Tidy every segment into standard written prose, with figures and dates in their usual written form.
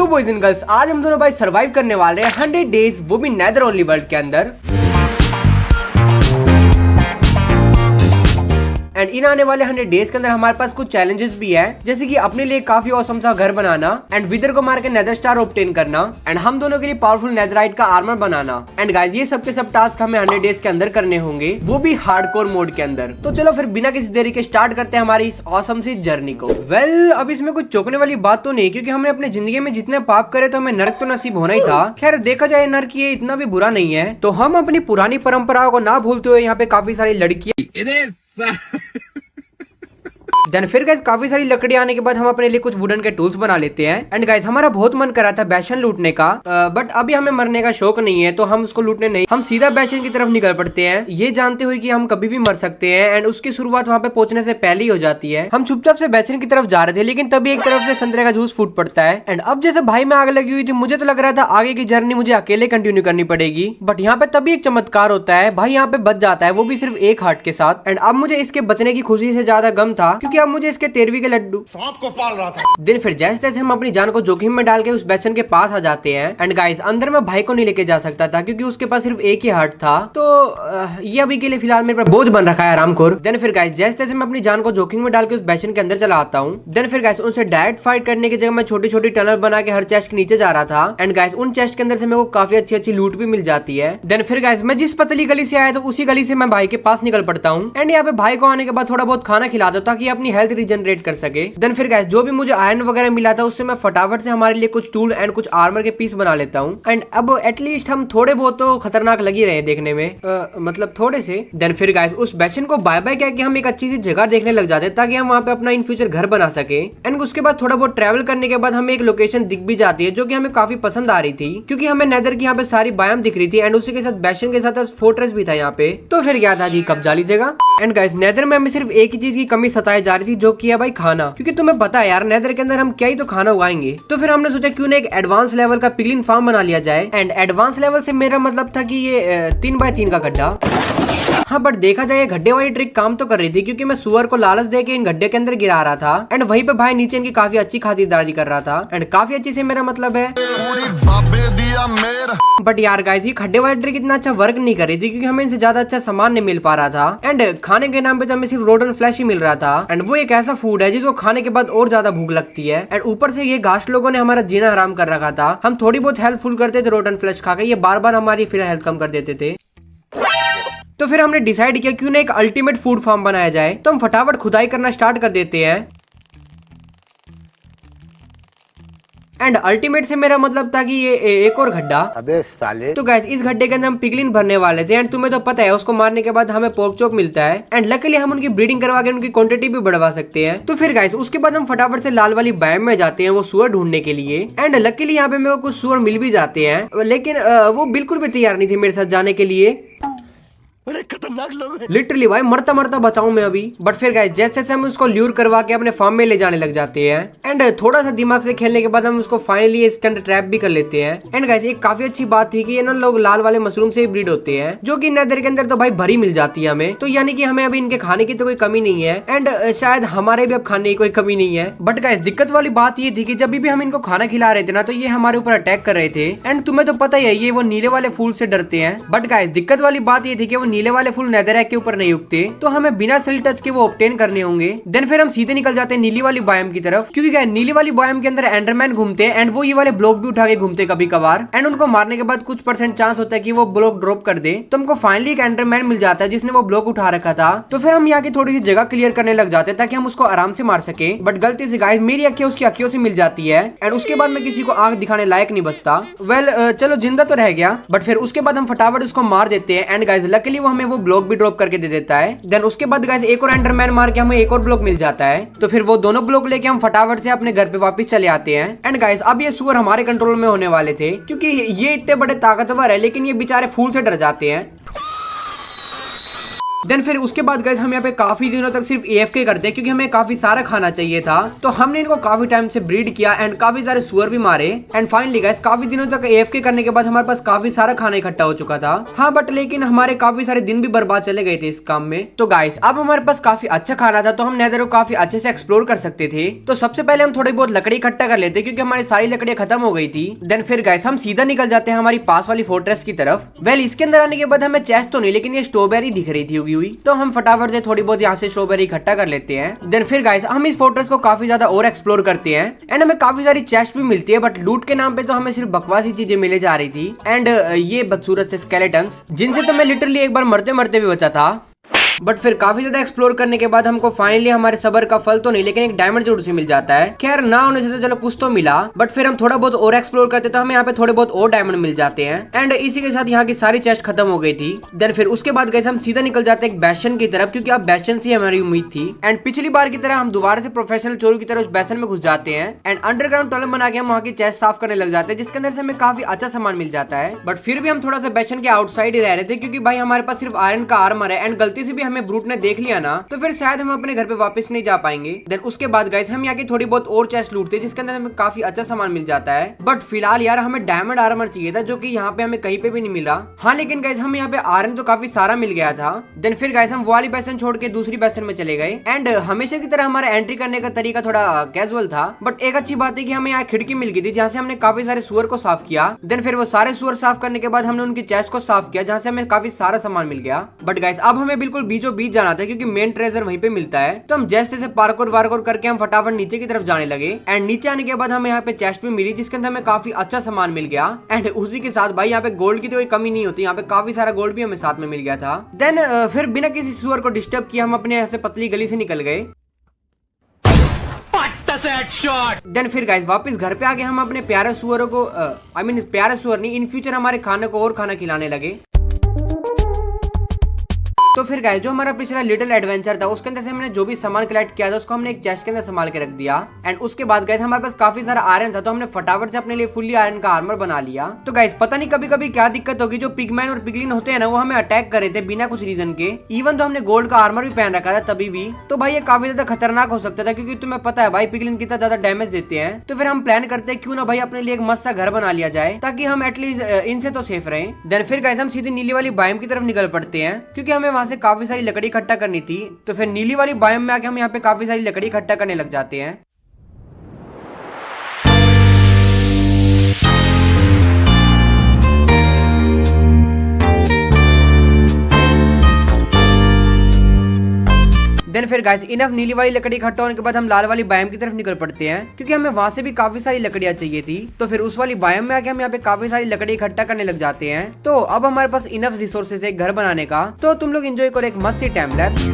तो boys and girls, आज हम दोनों भाई सरवाइव करने वाले हैं 100 डेज, वो भी नेदर ओनली वर्ल्ड के अंदर। एंड इन आने वाले 100 डेज के अंदर हमारे पास कुछ चैलेंजेस भी है, जैसे कि अपने लिए काफी औसम सा घर बनाना एंड विदर को मार के नेदर स्टार ऑब्टेन करना एंड हम दोनों के लिए पावरफुल नेदराइट का आर्मर बनाना। एंड गाइस ये सब के सब टास्क हमें 100 डेज के अंदर करने होंगे, वो भी हार्डकोर मोड के अंदर। तो चलो फिर बिना किसी देरी के स्टार्ट करते हैं हमारी इस औसम सी जर्नी को। वेल अब इसमें कुछ चौंकने वाली बात तो नहीं, क्योंकि हमने अपने जिंदगी में जितने पाप करे तो हमें नरक तो नसीब होना ही था। खैर देखा जाए नरक ये इतना भी बुरा नहीं है, तो हम अपनी पुरानी परंपराओं को ना भूलते हुए यहाँ पे काफी सारी लड़कियां देन फिर गाइस काफी सारी लकड़ी आने के बाद हम अपने लिए कुछ वुडन के टूल्स बना लेते हैं। एंड गाइस हमारा बहुत मन कर रहा था बैशन लूटने का, बट अभी हमें मरने का शौक नहीं है, तो हम उसको लूटने नहीं, हम सीधा बैशन की तरफ निकल पड़ते हैं, ये जानते हुए कि हम कभी भी मर सकते हैं। एंड उसकी शुरुआत वहाँ पे पहुंचने से पहले ही हो जाती है। हम चुपचाप से बैशन की तरफ जा रहे थे, लेकिन तभी एक तरफ से संतरे का जूस फूट पड़ता है। एंड अब जैसे भाई में आग लगी हुई थी, मुझे तो लग रहा था आगे की जर्नी मुझे अकेले कंटिन्यू करनी पड़ेगी, बट यहाँ पे तभी एक चमत्कार होता है, भाई यहाँ पे बच जाता है, वो भी सिर्फ एक हार्ट के साथ। एंड अब मुझे इसके बचने की खुशी से ज्यादा गम था, क्योंकि अब मुझे इसके 13वीं के लड्डू सांप को पाल रहा था। दिन फिर जैसे जैसे हम अपनी जान को जोखिम में डाल के उस बैशन के पास आ जाते हैं। एंड गाइस अंदर में भाई को नहीं लेके जा सकता था, क्योंकि उसके पास सिर्फ एक ही हार्ट था, तो ये अभी के लिए फिलहाल मेरे पर बोझ बन रखा है आरामखोर। देन फिर गाइस जैसे जैसे मैं अपनी जान को जोखिम में डाल के उस बैशन के अंदर चला आता हूँ, देन फिर गाइस उनसे डायरेक्ट फाइट करने की जगह मैं छोटी छोटी टनल बना के हर चेस्ट के नीचे जा रहा था। एंड गाइस उन चेस्ट के अंदर से मेरे को काफी अच्छी अच्छी लूट भी मिल जाती है। देन फिर गाइस मैं जिस पतली गली से आया तो उसी गली से मैं भाई के पास निकल पड़ता हूँ। एंड यहाँ पे भाई को आने के बाद थोड़ा बहुत खाना खिला दो, ताकि अपनी हेल्थ रिजनरेट कर सके। देन फिर गाइस जो भी मुझे आयरन वगैरह मिला था, उससे मैं फटाफट से हमारे लिए कुछ टूल एंड कुछ आर्मर के पीस बना लेता हूँ। एंड अब एटलीस्ट हम थोड़े बहुत तो खतरनाक लग ही रहे हैं देखने में, मतलब थोड़े से। देन फिर गाइस उस बैशन को बाय बाय कह के हम एक अच्छी सी जगह देखने लग जाते हैं, ताकि हम वहाँ पे अपना इन फ्यूचर घर बना सके। एंड उसके बाद थोड़ा बहुत ट्रैवल करने के बाद हमें एक लोकेशन दिख भी जाती है, जो कि हमें काफी पसंद आ रही थी, क्योंकि हमें नेदर की यहाँ पे सारी बायाम दिख रही थी। एंड उसी के साथ बैशन के साथ फोर्ट्रेस भी था यहाँ पे, तो फिर क्या था जी, कब्जा ली जगह। एंड गाइस नेदर में हमें सिर्फ एक ही चीज की कमी सताई जा रही थी, जो कि है भाई खाना, क्योंकि तुम्हें पता है यार नेदर के अंदर हम क्या ही तो खाना उगाएंगे। तो फिर हमने सोचा क्यों ना एक एडवांस लेवल का पिगलिन फार्म बना लिया जाए। एंड एडवांस लेवल से मेरा मतलब था कि ये 3x3 का गड्ढा। हाँ बट देखा जाए गड्ढे वाली ट्रिक काम तो कर रही थी, क्योंकि मैं सुअर को लालच दे के इन गड्ढे के अंदर गिरा रहा था। एंड वहीं पे भाई नीचे इनकी काफी अच्छी खातिरदारी कर रहा था। एंड काफी अच्छी से मेरा मतलब है, बट यार गाइस ये गड्ढे वाली ट्रिक इतना अच्छा वर्क नहीं कर रही थी, क्योंकि हमें इनसे ज्यादा अच्छा सामान नहीं मिल पा रहा था। एंड खाने के नाम पे तो हमें सिर्फ रोडन फ्लैश ही मिल रहा था। एंड वो एक ऐसा फूड है जिसको खाने के बाद और ज्यादा भूख लगती है। एंड ऊपर से ये घास लोगों ने हमारा जीना हराम कर रखा था। हम थोड़ी बहुत हेल्पफुल करते थे रोडन फ्लैश खा के, ये बार बार हमारी फिर हेल्थ कम कर देते थे। तो फिर हमने डिसाइड किया क्यों ना एक अल्टीमेट फूड फार्म बनाया जाए। तो हम फटाफट खुदाई करना स्टार्ट कर देते हैं। एंड अल्टीमेट से मेरा मतलब था कि ये एक और गड्ढा। अबे साले। तो गाइस इस गड्ढे के अंदर हम पिगलिन भरने वाले थे। एंड तुम्हें तो पता है उसको मारने के बाद हमें पोर्क चॉप मिलता है। एंड लकीली हम उनकी ब्रीडिंग करवा के उनकी क्वांटिटी भी बढ़वा सकते हैं। तो फिर गाइस उसके बाद हम फटाफट से लाल वाली बायम में जाते हैं वो सुअर ढूंढने के लिए। एंड लकीली यहाँ पे मेरे को कुछ सुअर मिल भी जाते हैं, लेकिन वो बिल्कुल भी तैयार नहीं थे मेरे साथ जाने के लिए। अरे खतरनाक लोग हैं लिटरली भाई, मरता मरता बचाऊं मैं अभी। बट फिर गाइस जैसे जैसे हम उसको ल्यूर करवा के अपने फार्म में ले जाने लग जाते हैं। एंड थोड़ा सा दिमाग से खेलने के बाद हम उसको फाइनली इसके अंदर ट्रैप भी कर लेते हैं। एंड गाइस एक काफी अच्छी बात थी कि ये ना लोग लाल वाले मशरूम से ही ब्रीड होते हैं, जो कि नेदर के अंदर तो भाई भरी मिल जाती है हमें, तो यानी कि हमें अभी इनके खाने की तो कोई कमी नहीं है। एंड शायद हमारे भी अब खाने की कोई कमी नहीं है। बट गाइस दिक्कत वाली बात ये थी कि जब भी हम इनको खाना खिला रहे थे ना, तो ये हमारे ऊपर अटैक कर रहे थे। एंड तुम्हें तो पता ही है ये वो नीले वाले फूल से डरते हैं। बट गाइस दिक्कत वाली बात ये थी कि वो नीले वाले फूल नेदर के ऊपर नहीं उगते, तो हमें बिना सेल टच के वो ऑब्टेन करने होंगे। देन फिर हम सीधे निकल जाते हैं नीली वाली बायम की तरफ, क्योंकि क्या नीली वाली बायम के अंदर एंडरमैन घूमते हैं। एंड वो ये वाले ब्लॉक भी उठा के घूमते कभी कभार। एंड उनको मारने के बाद कुछ % चांस होता है कि वो ब्लॉक ड्रॉप कर दे, तो हमको फाइनली एक एंडरमैन मिल जाता है जिसने वो ब्लॉक उठा रखा था। तो फिर हम यहाँ की थोड़ी सी जगह क्लियर करने लग जाते हैं, ताकि हम उसको आराम से मार सके। बट गलती से गाइस मेरी अखियां उसकी अखियों से मिल जाती है। एंड उसके बाद मैं किसी को आंख दिखाने लायक नहीं बचता। वेल चलो जिंदा तो रह गया, बट फिर उसके बाद हम फटाफट उसको मार देते हैं। एंड गाइस लकीली वो हमें वो ब्लॉक भी ड्रॉप करके दे देता है। देन उसके बाद गाइस एक और एंडरमैन मार के हमें एक और ब्लॉक मिल जाता है। तो फिर वो दोनों ब्लॉक लेके हम फटाफट से अपने घर पे वापस चले आते हैं। एंड गाइस अब ये सुअर हमारे कंट्रोल में होने वाले थे, क्योंकि ये इतने बड़े ताकतवर है, लेकिन ये बेचारे फूल से डर जाते हैं। देन फिर उसके बाद गाइस हम यहाँ पे काफी दिनों तक सिर्फ AFK करते हैं क्योंकि हमें काफी सारा खाना चाहिए था। तो हमने इनको काफी टाइम से ब्रीड किया एंड काफी सारे सुअर भी मारे एंड फाइनली गाइस काफी दिनों तक AFK करने के बाद हमारे पास काफी सारा खाना इकट्ठा हो चुका था। हाँ बट लेकिन हमारे काफी सारे दिन भी बर्बाद चले गए थे इस काम में। तो गाइस अब हमारे पास काफी अच्छा खाना था तो हम नेदर को काफी अच्छे से एक्सप्लोर कर सकते थे। तो सबसे पहले हम थोड़ी बहुत लकड़ी इकट्ठा कर लेते क्योंकि हमारी सारी लकड़ियां खत्म हो गई थी। देन फिर गाइस हम सीधा निकल जाते हैं हमारी पास वाली फोर्ट्रेस की तरफ। वेल इसके अंदर आने के बाद हमें चेस्ट तो नहीं लेकिन ये स्ट्रॉबेरी दिख रही थी उगी हुई, तो हम फटाफट से थोड़ी बहुत यहाँ से स्ट्रॉबेरी इकट्ठा कर लेते हैं। देन फिर गाइस हम इस फोर्ट्रेस को काफी ज्यादा और एक्सप्लोर करते हैं एंड हमें काफी सारी चेस्ट भी मिलती है बट लूट के नाम पे तो हमें सिर्फ बकवास ही चीजें मिले जा रही थी एंड ये बदसूरत से स्केलेटन्स जिनसे तो मैं लिटरली एक बार मरते मरते भी बचा था। बट फिर काफी ज्यादा एक्सप्लोर करने के बाद हमको फाइनली हमारे सबर का फल तो नहीं लेकिन एक डायमंड जरूर से मिल जाता है। खैर ना होने से तो चलो कुछ तो मिला, बट फिर हम थोड़ा बहुत और एक्सप्लोर करते तो हमें यहाँ पे थोड़े बहुत और डायमंड मिल जाते हैं एंड इसी के साथ यहाँ की सारी चेस्ट खत्म हो गई थी। देन फिर उसके बाद गैस हम सीधा निकल जाते हैं एक बेसन की तरफ क्योंकि अब बेसन से हमारी उम्मीद थी एंड पिछली बार की तरह हम दोबारा से प्रोफेशनल चोरों की तरह उस बेसन में घुस जाते हैं एंड अंडरग्राउंड टनल बना के हम वहाँ की चेस्ट साफ करने लग जाते हैं जिसके अंदर से हमें काफी अच्छा सामान मिल जाता है। बट फिर भी हम थोड़ा सा बेसन के आउटसाइड ही रह रहे थे क्योंकि भाई हमारे पास सिर्फ आयरन का आर्मर है एंड गलती से भी हमें ब्रूट ने देख लिया ना तो फिर शायद हम अपने घर पे वापस नहीं जा पाएंगे। देन उसके बाद गाइस हम यहाँ की थोड़ी बहुत और चेस्ट लूटते जिसके अंदर हमें काफी अच्छा सामान मिल जाता है। बट फिलहाल यार हमें डायमंड आर्मर चाहिए था जो कि यहाँ पे हमें कहीं पे भी नहीं मिला। हाँ लेकिन गाइस हमें यहाँ पे आयरन तो काफी सारा मिल गया था। देन फिर गाइस हम वो वाली बेसन छोड़ के दूसरी बेसन में चले गए एंड हमेशा की तरह हमारा एंट्री करने का तरीका थोड़ा कैजुअल था। बट एक अच्छी बात है कि हमें यहाँ खिड़की मिल गई थी जहाँ से हमने काफी सारे सुअर को साफ किया। देन फिर वो सारे सुअर साफ करने के बाद हमने उनकी चेस्ट को साफ किया जहाँ से हमें काफी सारा सामान मिल गया। बट गाइस अब हमें बिल्कुल बीचों बीच जाना था क्योंकि मेन ट्रेजर वहीं पे मिलता है। तो हम जैसे जैसे पार्कोर वार्कोर करके हम फटाफट नीचे की तरफ जाने लगे एंड नीचे आने के बाद हमें यहाँ पे चेस्ट भी मिली जिसके अंदर हमें काफी अच्छा सामान मिल गया एंड उसी के साथ भाई यहाँ पे गोल्ड की तो कोई कमी नहीं होती, यहाँ पे काफी सारा गोल्ड भी हमें साथ में मिल गया था। देन फिर बिना किसी सुअर को डिस्टर्ब किए हम अपने ऐसे पतली गली से निकल गए। देन फिर गाइस वापस घर पे आके हम अपने प्यारे सुअरों को आई मीन प्यारे सुअर नहीं, इन फ्यूचर हमारे खाने को और खाना खिलाने लगे। तो फिर गाइस जो हमारा पिछला लिटिल एडवेंचर था उसके अंदर से हमने जो भी सामान कलेक्ट किया था उसको हमने एक चेस्ट के अंदर संभाल के रख दिया एंड उसके बाद गाइस हमारे पास काफी सारा आयरन था तो हमने फटाफट से अपने लिए फुल्ली आयरन का आर्मर बना लिया। तो गाइस पता नहीं कभी कभी क्या दिक्कत होगी, जो पिगमैन और पिगलिन होते हैं ना वो हमें अटैक कर रहे थे बिना कुछ रीजन के, इवन तो हमने गोल्ड का आर्मर भी पहन रखा था तभी भी। तो भाई ये काफी ज्यादा खतरनाक हो सकता था क्योंकि तुम्हें पता है भाई पिगलिन कितना ज्यादा डैमेज देते हैं। तो फिर हम प्लान करते हैं क्यों ना भाई अपने लिए एक मस्त सा घर बना लिया जाए ताकि हम एटलीस्ट इनसे तो सेफ रहे। देन फिर गाइस हम सीधी नीली वाली बायोम की तरफ निकल पड़ते हैं क्योंकि हमें वहां से काफी सारी लकड़ी इकट्ठा करनी थी। तो फिर नीली वाली बायोम में आके हम यहाँ पे काफी सारी लकड़ी इकट्ठा करने लग जाते हैं। देन फिर गाइस इनफ नीली वाली लकड़ी इकट्ठा होने के बाद हम लाल वाली बायोम की तरफ निकल पड़ते हैं क्योंकि हमें वहां से भी काफी सारी लकड़ियां चाहिए थी। तो फिर उस वाली बायोम में आके हम यहाँ पे काफी सारी लकड़ी इकट्ठा करने लग जाते हैं। तो अब हमारे पास इनफ रिसोर्सेज है घर बनाने का, तो तुम लोग एंजॉय करो एक मस्त सी time lapse.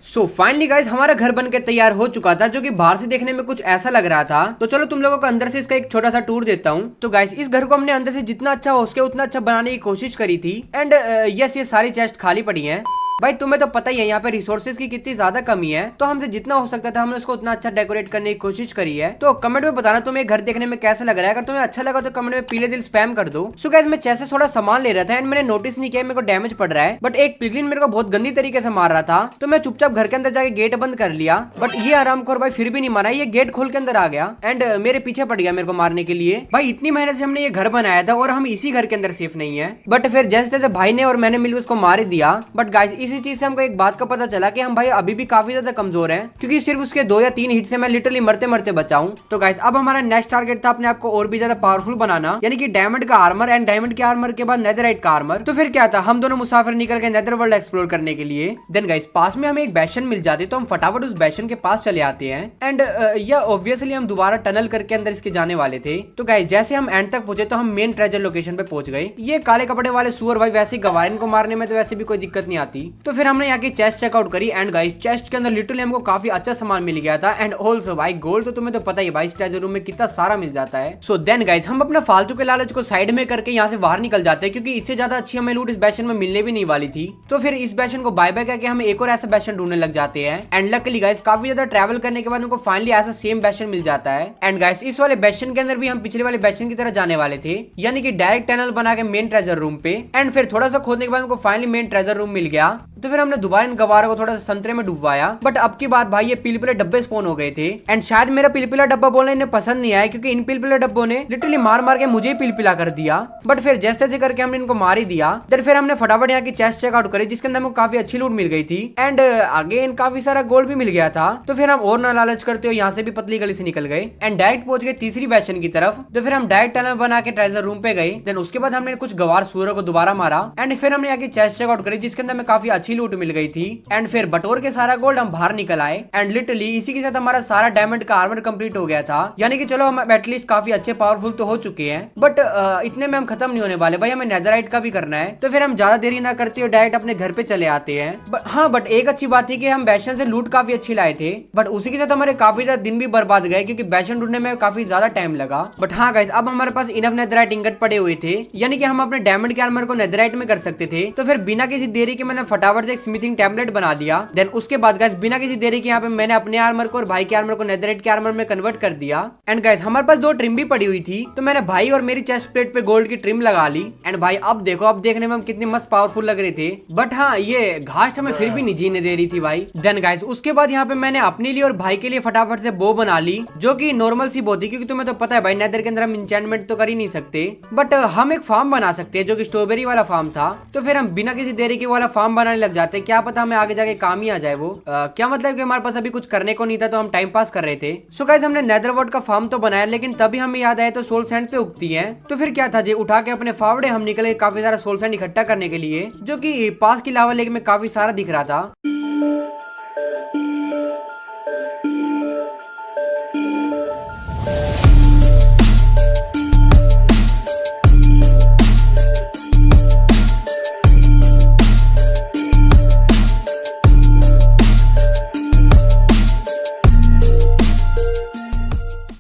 So finally guys हमारा घर बनकर तैयार हो चुका था जो कि बाहर से देखने में कुछ ऐसा लग रहा था। तो चलो तुम लोगों को अंदर से इसका एक छोटा सा टूर देता हूँ। तो गाइस इस घर को हमने अंदर से जितना अच्छा हो सके उतना अच्छा बनाने की कोशिश करी थी एंड यस ये सारी चेस्ट खाली पड़ी हैं। भाई तुम्हें तो पता ही है यहाँ पे रिसोर्सेज की कितनी ज्यादा कमी है, तो हमसे जितना हो सकता था हमने उसको उतना अच्छा डेकोरेट करने की कोशिश करी है। तो कमेंट में बताना तुम्हें घर देखने में कैसा लग रहा है, अगर तुम्हें अच्छा लगा तो कमेंट में पीले दिल स्पैम कर दो। सो गाइस मैं जैसे थोड़ा सामान ले रहा था एंड मैंने नोटिस नहीं किया मेरे को डैमेज पड़ रहा है, बट एक पिगलिन मेरे को बहुत गंदी तरीके से मार रहा था। तो मैं चुपचाप घर के अंदर जाके गेट बंद कर लिया, बट ये आरामखोर भाई फिर भी नहीं माना, ये गेट खोल के अंदर आ गया एंड मेरे पीछे पड़ गया मेरे को मारने के लिए। भाई इतनी मेहनत से हमने ये घर बनाया था और हम इसी घर के अंदर सेफ नहीं है। बट फिर जैसे जैसे भाई ने और मैंने मिलकर उसको मार दिया। बट गाइस इस इसी चीज से हमको एक बात का पता चला कि हम भाई अभी भी काफी ज्यादा कमजोर हैं, क्योंकि सिर्फ उसके 2 या 3 हिट से मैं लिटरली मरते मरते बचाऊं। तो गाइस अब हमारा नेक्स्ट टारगेट था अपने आप को और भी ज्यादा पावरफुल बनाना, यानी कि डायमंड का आर्मर, एंड डायमंड के आर्मर के बाद नेदरराइट का आर्मर। तो फिर क्या था, हम दोनों मुसाफिर निकल गए नेदर वर्ल्ड एक्सप्लोर करने के लिए। देन गाइस पास में हमें एक बैशन मिल जाती, तो हम फटाफट उस बैशन के पास चले आते हैं। एंड या ऑब्वियसली हम दोबारा टनल करके अंदर इसके जाने वाले थे। तो गाइस जैसे हम एंड तक पहुंचे तो हम मेन ट्रेजर लोकेशन पे पहुंच गए। ये काले कपड़े वाले सुअर भाई वैसे गवारिन को मारने में तो वैसे भी कोई दिक्कत नहीं आती। तो फिर हमने यहाँ की चेस्ट चेकआउट करी, एंड गाइस चेस्ट के अंदर लिटरली हमको काफी अच्छा सामान मिल गया था। एंड ऑल्सो भाई गोल्ड तो तुम्हें तो पता ही भाई इस ट्रेजर रूम में कितना सारा मिल जाता है। सो देन गाइस हम अपना फालतू के लालच को साइड में करके यहाँ से बाहर निकल जाते हैं, क्योंकि इससे ज्यादा अच्छी हमें लूट इस बैशन में मिलने भी नहीं वाली थी। तो फिर इस बैशन को बाय बाय करके हम एक और ऐसा बैशन ढूंढने लग जाते हैं। एंड लकीली गाइस काफी ज्यादा ट्रैवल करने के बाद उनको फाइनली ऐसा सेम बैशन मिल जाता है। एंड गाइस इस वाले बैशन के अंदर भी हम पिछले वाले बैशन की तरह जाने वाले थे, यानी कि डायरेक्ट टनल बना के मेन ट्रेजर रूम पे। एंड फिर थोड़ा सा खोदने के बाद उनको फाइनली मेन ट्रेजर रूम मिल गया। तो फिर हमने दोबारा इन गवारों को थोड़ा सा संतरे में डुबवाया, बट अब की बात भाई ये पिलपिले डब्बे स्पॉन हो गए थे। एंड शायद मेरा पिलपिला डब्बा बोलना इन्हें पसंद नहीं आया, क्योंकि इन पिलपिले डब्बों ने लिटरली मार मार के मुझे पिलपिला कर दिया। बट फिर जैसे जैसे करके हमने इनको मार ही दिया। देन फिर हमने फटाफट यहाँ की चेस्ट चेकआउट करी, जिसके अंदर हमको काफी अच्छी लूट मिल गई थी। एंड अगेन काफी सारा गोल्ड भी मिल गया था। तो फिर हम और ना लालच करते हो यहाँ से भी पतली गली से निकल गए एंड डायरेक्ट पहुंच गए तीसरी बैशन की तरफ। तो फिर हम डायरेक्ट टनल बना के ट्रेजर रूम पे गए। देन उसके बाद हमने कुछ गवार सूअरों को दोबारा मारा, एंड फिर हमने यहाँ की चेस्ट चेकआउट करी, जिसके अंदर हमें काफी अच्छी लूट मिल गई थी। एंड फिर बटोर के सारा गोल्ड हम बाहर निकल आए। एंड लिटरली इसी के साथ हमारा सारा डायमंड का आर्मर कंप्लीट हो गया था, यानी कि चलो हम एटलीस्ट काफी अच्छे पावरफुल तो हो चुके हैं। बट इतने में हम खत्म नहीं होने वाले भाई, हमें नेदरराइट का भी करना है। तो फिर हम ज्यादा देरी ना करते हुए डायरेक्ट अपने घर पे चले आते हैं। हाँ बट एक अच्छी बात थी कि हम बैशन से लूट काफी अच्छी लाए थे, बट उसी के साथ हमारे काफी ज्यादा दिन भी बर्बाद गए, क्योंकि बैशन ढूंढने में काफी ज्यादा टाइम लगा। बट हाँ गाइस अब हमारे पास इनफ नेदरराइट इंगट पड़े हुए थे, यानी कि हम अपने डायमंड के आर्मर को नेदरराइट में कर सकते थे। तो फिर बिना किसी देरी के मैंने फटाफट से एक स्मिथिंग टैबलेट बना दिया। देन उसके बाद गाइस बिना किसी देरी के यहाँ पे मैंने अपने आर्मर को और भाई के आर्मर को नेदरराइट के आर्मर में कन्वर्ट कर दिया। एंड गाइस हमारे पास 2 ट्रिम भी पड़ी हुई थी, तो मैंने भाई और मेरी चेस्ट प्लेट पे गोल्ड की ट्रिम लगा ली। एंड भाई अब देखो, अब देखने में हम कितने मस्त पावरफुल लग रहे थे। बट हाँ ये घास हमें फिर भी नहीं जीने दे रही थी भाई। देन गाइस उसके बाद यहाँ पे मैंने अपने लिए और भाई के लिए फटाफट से बो बना ली, जो कि नॉर्मल सी बो थी, क्योंकि तुम्हें तो पता है भाई नेदर के अंदर हम इंचेंटमेंट तो कर ही नहीं सकते। बट हम एक फार्म बना सकते हैं, जो कि स्ट्रॉबेरी वाला फार्म था। तो फिर हम बिना किसी देरी के वाला फार्म बनाने लग जाते, क्या पता हमें आगे जाके काम ही आ जाए वो। क्या मतलब कि हमारे पास अभी कुछ करने को नहीं था, तो हम टाइम पास कर रहे थे। सो गाइस हमने नेदरवॉर्ड का फार्म तो बनाया, लेकिन तभी हमें याद आया तो सोल सैंड पे उगती है। तो फिर क्या था जी, उठा के अपने फावड़े हम निकले काफी सारा सोल सैंड इकट्ठा करने के लिए, जो कि पास की लावा लेक में काफी सारा दिख रहा था।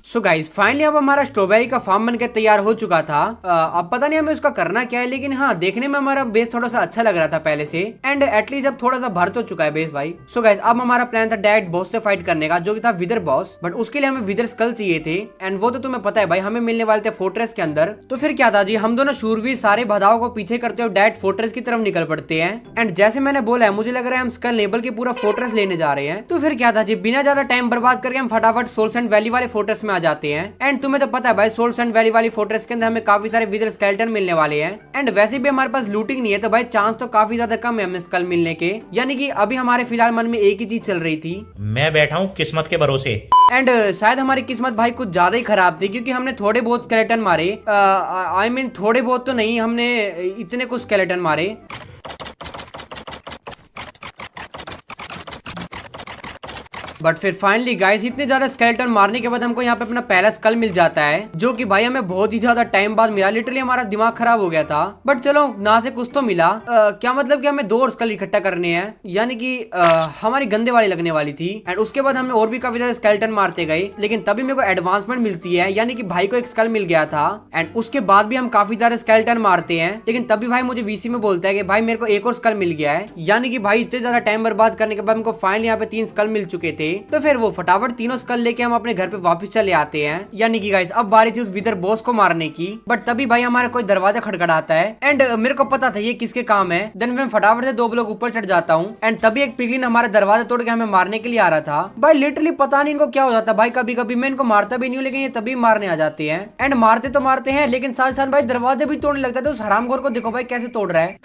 सो गाइस फाइनली अब हमारा स्ट्रॉबेरी का फार्म बनकर तैयार हो चुका था। अब पता नहीं हमें उसका करना क्या है, लेकिन हाँ देखने में हमारा बेस थोड़ा सा अच्छा लग रहा था पहले से। एंड एटलीस्ट अब थोड़ा सा भर तो चुका है बेस भाई। सो गाइस अब हमारा प्लान था डायरेक्ट बॉस से फाइट करने का, जो कि था विदर बॉस। बट उसके लिए हमें विदर स्कल चाहिए थे, एंड वो तो तुम्हें पता है भाई हमें मिलने वाले थे फोर्ट्रेस के अंदर। तो फिर क्या था जी, हम दोनों शूरवीर सारे बाधाओं को पीछे करते हुए डायरेक्ट फोर्ट्रेस की तरफ निकल पड़ते हैं। एंड जैसे मैंने बोला है, मुझे लग रहा है हम स्कल नेबल के पूरा फोर्ट्रेस लेने जा रहे हैं। तो फिर क्या था जी, बिना ज्यादा टाइम बर्बाद करके हम फटाफट सोल सैंड वैली वाले फोर्ट्रेस में आ जाते हैं। एंड तुम्हें तो पता है भाई सोल सैंड वैली वाली फोर्ट्रेस के अंदर हमें काफी सारे विदर स्केलेटन मिलने वाले हैं। एंड वैसे भी हमारे पास लूटिंग नहीं है, तो भाई चांस तो काफी ज्यादा कम है हमें स्कल मिलने के। यानी कि अभी हमारे फिलहाल मन में एक ही चीज चल रही थी, मैं बैठा हूँ किस्मत के भरोसे। एंड शायद हमारी किस्मत भाई कुछ ज्यादा ही खराब थी, क्योंकि हमने थोड़े बहुत स्केलेटन मारे। आई मीन थोड़े बहुत तो नहीं, हमने इतने कुछ स्केलेटन मारे। बट फिर फाइनली गाइस इतने ज्यादा स्केलेटन मारने के बाद हमको यहाँ पे अपना पहला स्कल मिल जाता है, जो कि भाई हमें बहुत ही ज्यादा टाइम बाद मिला। लिटरली हमारा दिमाग खराब हो गया था, बट चलो ना से कुछ तो मिला। क्या मतलब कि हमें 2 और स्कल इकट्ठा करने हैं, यानी कि हमारी गंदे वाली लगने वाली थी। एंड उसके बाद हमने और भी काफी ज्यादा स्केलेटन मारते गए, लेकिन तभी मेरे को एडवांसमेंट मिलती है, यानी कि भाई को एक स्कल मिल गया था। एंड उसके बाद भी हम काफी ज्यादा स्केलेटन मारते हैं, लेकिन तभी भाई मुझे वीसी में बोलता है कि भाई मेरे को एक और स्कल मिल गया है। यानी कि भाई इतने ज्यादा टाइम बर्बाद करने के बाद हमको फाइनली यहाँ पे 3 स्कल मिल चुके थे। तो फिर वो फटाफट तीनों स्कल लेके हम अपने घर पे वापस चले आते हैं। यानी कि गाइस अब बारी थी उस विदर बॉस को मारने की, बट तभी भाई हमारा कोई दरवाजा खटखटाता है। एंड मेरे को पता था ये किसके काम है। देन मैं फटाफट से 2 ब्लॉक ऊपर चढ़ जाता हूँ, एंड तभी एक पिगलिन हमारा दरवाजा तोड़ के हमें मारने के लिए आ रहा था। भाई लिटरली पता नहीं इनको क्या हो जाता भाई, कभी कभी मैं इनको मारता भी नहीं हूँ, लेकिन ये तभी मारने आ जाते हैं। एंड मारते तो मारते हैं, लेकिन साथ साथ भाई दरवाजे भी तोड़ने लगता है। तो उस हरामखोर को देखो भाई कैसे तोड़ रहा है।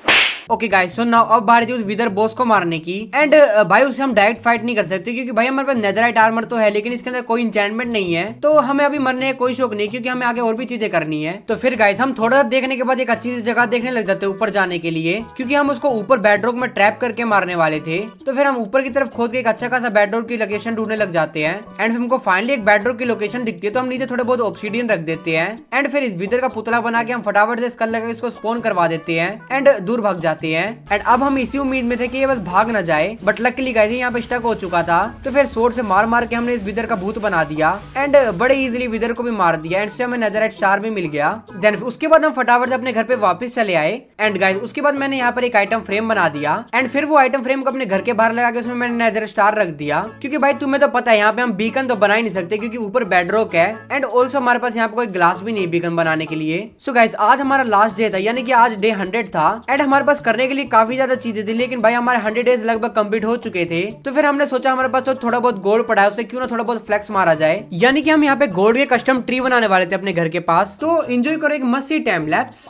ओके गाइस, सो नाउ अब बारी थी उस विदर बॉस को मारने की। एंड भाई उससे हम डायरेक्ट फाइट नहीं कर सकते क्योंकि भाई हमारे पास नेदरराइट आर्मर तो है लेकिन इसके अंदर कोई इंचेंटमेंट नहीं है, तो हमें अभी मरने का कोई शौक नहीं क्योंकि हमें आगे और भी चीजें करनी है। तो फिर गाइस हम थोड़ा देखने के बाद एक अच्छी सी जगह देखने लग जाते हैं ऊपर जाने के लिए, क्योंकि हम उसको ऊपर बेडरॉक में ट्रैप करके मारने वाले थे। तो फिर हम ऊपर की तरफ खोद के एक अच्छा खासा बेडरॉक की लोकेशन ढूंढने लग जाते हैं। एंड हमको फाइनली एक बेडरॉक की लोकेशन दिखती है, तो हम नीचे थोड़े बहुत ऑब्सीडियन रख देते हैं। एंड फिर इस विदर का पुतला बना के हम फटाफट से स्कल लगा इसको स्पॉन करवा देते हैं एंड दूर भाग जाते हैं। एंड अब हम इसी उम्मीद में थे कि ये बस भाग ना जाए, बट लकीली गाइस यहाँ पे स्टक हो चुका था। तो फिर सोर्ड से मार मार के हमने इस विदर का भूत बना दिया एंड बड़े इजीली विदर को भी मार दिया। एंड से हमें नेदरराइट स्टार भी मिल गया। देन उसके बाद हम फटाफट से अपने घर पे वापस चले आए। एंड गाइस उसके बाद मैंने यहाँ पर एक आइटम फ्रेम बना दिया एंड फिर वो आइटम फ्रेम को अपने घर के बाहर लगा के उसमें मैंने नेदरराइट स्टार रख दिया, क्योंकि भाई तुम्हें तो पता है यहाँ पे हम बीकन तो बना ही नहीं सकते क्योंकि ऊपर बेडरॉक है। एंड ऑल्सो हमारे पास यहाँ पे कोई ग्लास भी नहीं बीकन बनाने के लिए। सो गाइस आज हमारा लास्ट डे था, यानी कि आज डे 100 था। एंड हमारे पास करने के लिए काफी ज्यादा चीजें थी, लेकिन भाई हमारे 100 डेज लगभग कंप्लीट हो चुके थे। तो फिर हमने सोचा हमारे पास तो थोड़ा बहुत गोल्ड पड़ा है, उससे क्यों ना थोड़ा बहुत फ्लेक्स मारा जाए। यानी कि हम यहाँ पे गोल्ड के कस्टम ट्री बनाने वाले थे अपने घर के पास। तो एंजॉय करो एक मस्त सी टाइम लैप्स।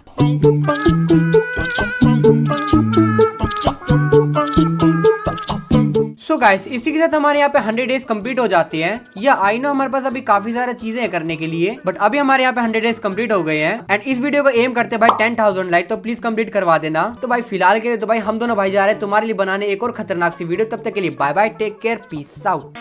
सो गाइस इसी के साथ हमारे यहाँ पे 100 डेज कंप्लीट हो जाते हैं। या आई नो हमारे पास अभी काफी सारी चीजें हैं करने के लिए, बट अभी हमारे यहाँ पे 100 डेज कंप्लीट हो गए हैं। एंड इस वीडियो को एम करते हैं भाई 10,000 लाइक, तो प्लीज कंप्लीट करवा देना। तो भाई फिलहाल के लिए तो भाई हम दोनों भाई जा रहे हैं तुम्हारे लिए बनाने एक और खतरनाक सी वीडियो। तब तक के लिए bye bye, take care, peace out.